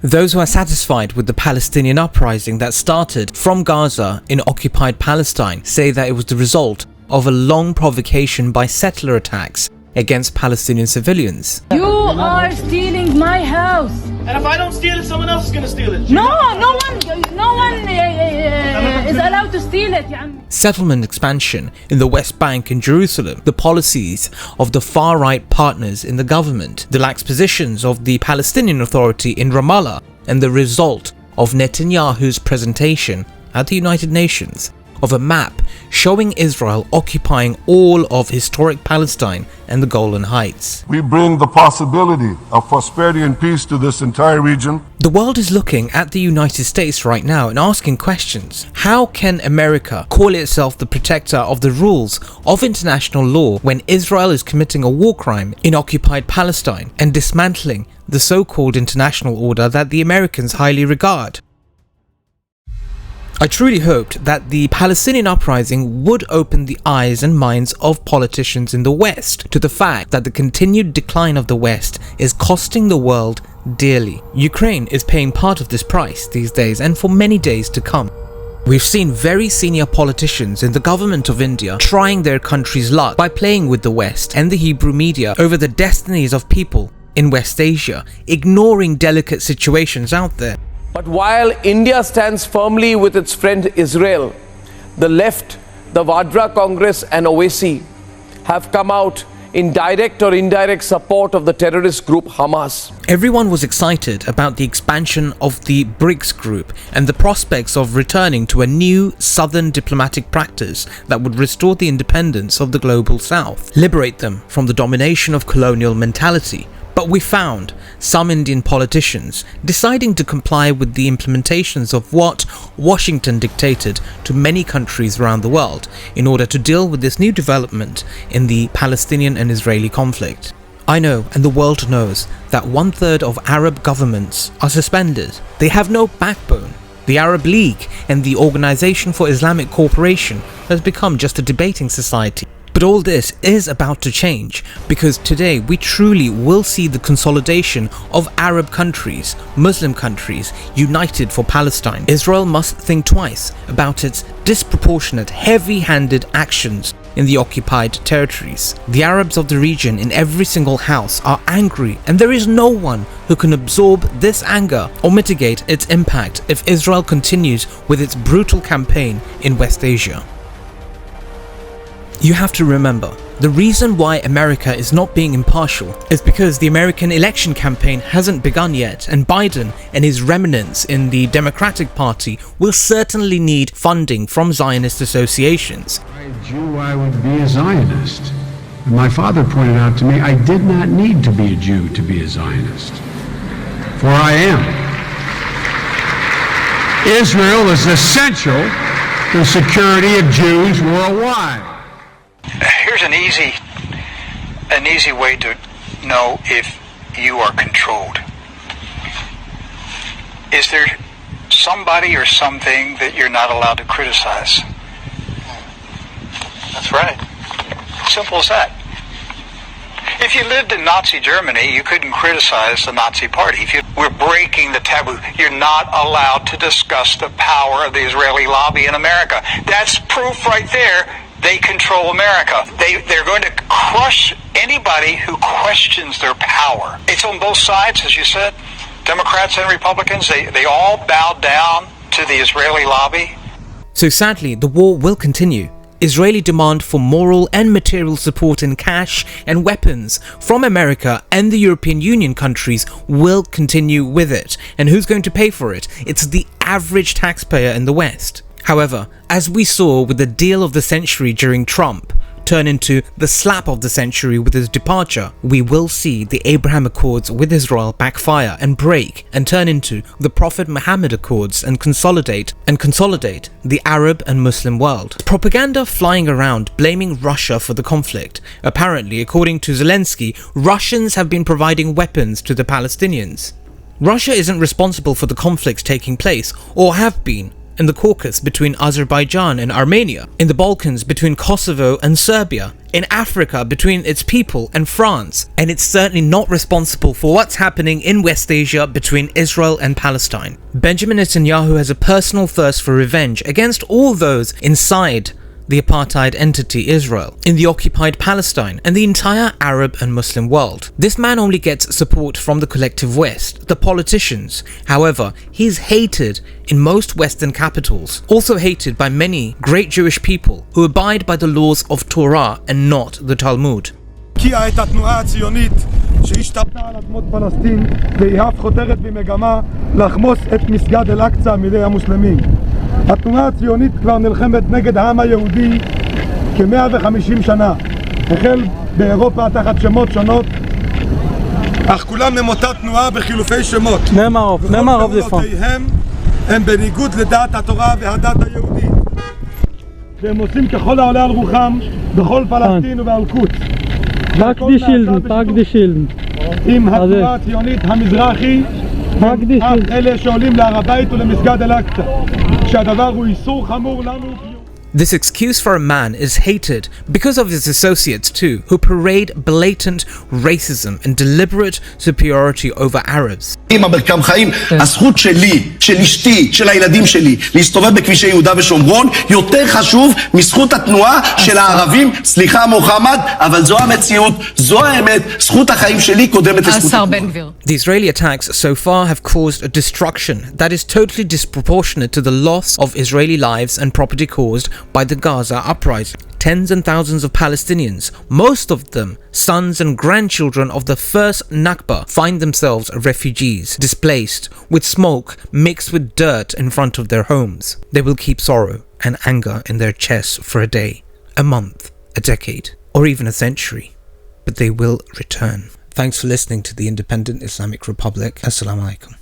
Those who are satisfied with the Palestinian uprising that started from Gaza in occupied Palestine say that it was the result of a long provocation by settler attacks against Palestinian civilians. You are stealing my house. And if I don't steal it, someone else is going to steal it. No one is allowed to steal it. Settlement expansion in the West Bank and Jerusalem, the policies of the far-right partners in the government, the lax positions of the Palestinian Authority in Ramallah, and the result of Netanyahu's presentation at the United Nations of a map showing Israel occupying all of historic Palestine and the Golan Heights. We bring the possibility of prosperity and peace to this entire region. The world is looking at the United States right now and asking questions. How can America call itself the protector of the rules of international law when Israel is committing a war crime in occupied Palestine and dismantling the so-called international order that the Americans highly regard? I truly hoped that the Palestinian uprising would open the eyes and minds of politicians in the West to the fact that the continued decline of the West is costing the world dearly. Ukraine is paying part of this price these days and for many days to come. We've seen very senior politicians in the government of India trying their country's luck by playing with the West and the Hebrew media over the destinies of people in West Asia, ignoring delicate situations out there. But while India stands firmly with its friend Israel, the left, the Vadra Congress and Owaisi have come out in direct or indirect support of the terrorist group Hamas. Everyone was excited about the expansion of the BRICS group and the prospects of returning to a new southern diplomatic practice that would restore the independence of the global south, liberate them from the domination of colonial mentality. But we found some Indian politicians deciding to comply with the implementations of what Washington dictated to many countries around the world in order to deal with this new development in the Palestinian and Israeli conflict. I know, and the world knows, that 1/3 of Arab governments are suspended. They have no backbone. The Arab League and the Organization for Islamic Cooperation has become just a debating society. But all this is about to change, because today we truly will see the consolidation of Arab countries, Muslim countries, united for Palestine. Israel must think twice about its disproportionate, heavy-handed actions in the occupied territories. The Arabs of the region in every single house are angry, and there is no one who can absorb this anger or mitigate its impact if Israel continues with its brutal campaign in West Asia. You have to remember, the reason why America is not being impartial is because the American election campaign hasn't begun yet, and Biden and his remnants in the Democratic Party will certainly need funding from Zionist associations. If I were a Jew, I would be a Zionist. And my father pointed out to me, I did not need to be a Jew to be a Zionist, for I am. Israel is essential to the security of Jews worldwide. Here's an easy way to know if you are controlled. Is there somebody or something that you're not allowed to criticize? That's right. Simple as that. If you lived in Nazi Germany, you couldn't criticize the Nazi party. We're breaking the taboo. You're not allowed to discuss the power of the Israeli lobby in America. That's proof right there. They control America. They're going to crush anybody who questions their power. It's on both sides, as you said. Democrats and Republicans, they all bow down to the Israeli lobby. So sadly, the war will continue. Israeli demand for moral and material support in cash and weapons from America and the European Union countries will continue with it. And who's going to pay for it? It's the average taxpayer in the West. However, as we saw with the deal of the century during Trump turn into the slap of the century with his departure, we will see the Abraham Accords with Israel backfire and break and turn into the Prophet Muhammad Accords and consolidate the Arab and Muslim world. Propaganda flying around blaming Russia for the conflict. Apparently, according to Zelensky, Russians have been providing weapons to the Palestinians. Russia isn't responsible for the conflicts taking place, or have been, in the Caucasus between Azerbaijan and Armenia, in the Balkans between Kosovo and Serbia, in Africa between its people and France, and it's certainly not responsible for what's happening in West Asia between Israel and Palestine. Benjamin Netanyahu has a personal thirst for revenge against all those inside the apartheid entity Israel, in the occupied Palestine, and the entire Arab and Muslim world. This man only gets support from the collective West, the politicians. However, he's hated in most Western capitals, also hated by many great Jewish people who abide by the laws of Torah and not the Talmud. הקיאה את התנועה הציונית שהשתלטה על אדמות פלסטין והיא אף חותרת במגמה לחמוס את מסגד אל-אקצא מידי המוסלמים. התנועה הציונית כבר נלחמת נגד העם היהודי כ-150 שנה, החל באירופה תחת שמות שונות, אך כולם ממותה תנועה בחילופי שמות. וכל פעולותיהם הם בניגוד לדעת התורה והדת היהודית. והם עושים ככל העולה על רוחם בכל פלסטין ובאל-קודס. Pack die Schilden. עם התנועה הציונית המזרחי, אף אלה שעולים להר הבית ולמסגד אל-אקצא, שהדבר הוא איסור חמור לנו. This excuse for a man is hated because of his associates too, who parade blatant racism and deliberate superiority over Arabs. במרקם חיים, הזכות שלי, של אשתי, של הילדים שלי, להסתובב בכבישי יהודה ושומרון, יותר חשוב מזכות התנועה של הערבים. סליחה מוחמד, אבל זו המציאות, זו האמת, זכות החיים שלי קודמת לזכות התנועה. The Israeli attacks so far have caused a destruction that is totally disproportionate to the loss of Israeli lives and property caused by the Gaza uprising. Tens and thousands of Palestinians, most of them sons and grandchildren of the first Nakba, find themselves refugees, displaced, with smoke mixed with dirt in front of their homes. They will keep sorrow and anger in their chests for a day, a month, a decade, or even a century, but they will return. Thanks for listening to the Independent Islamic Republic. Assalamu alaikum.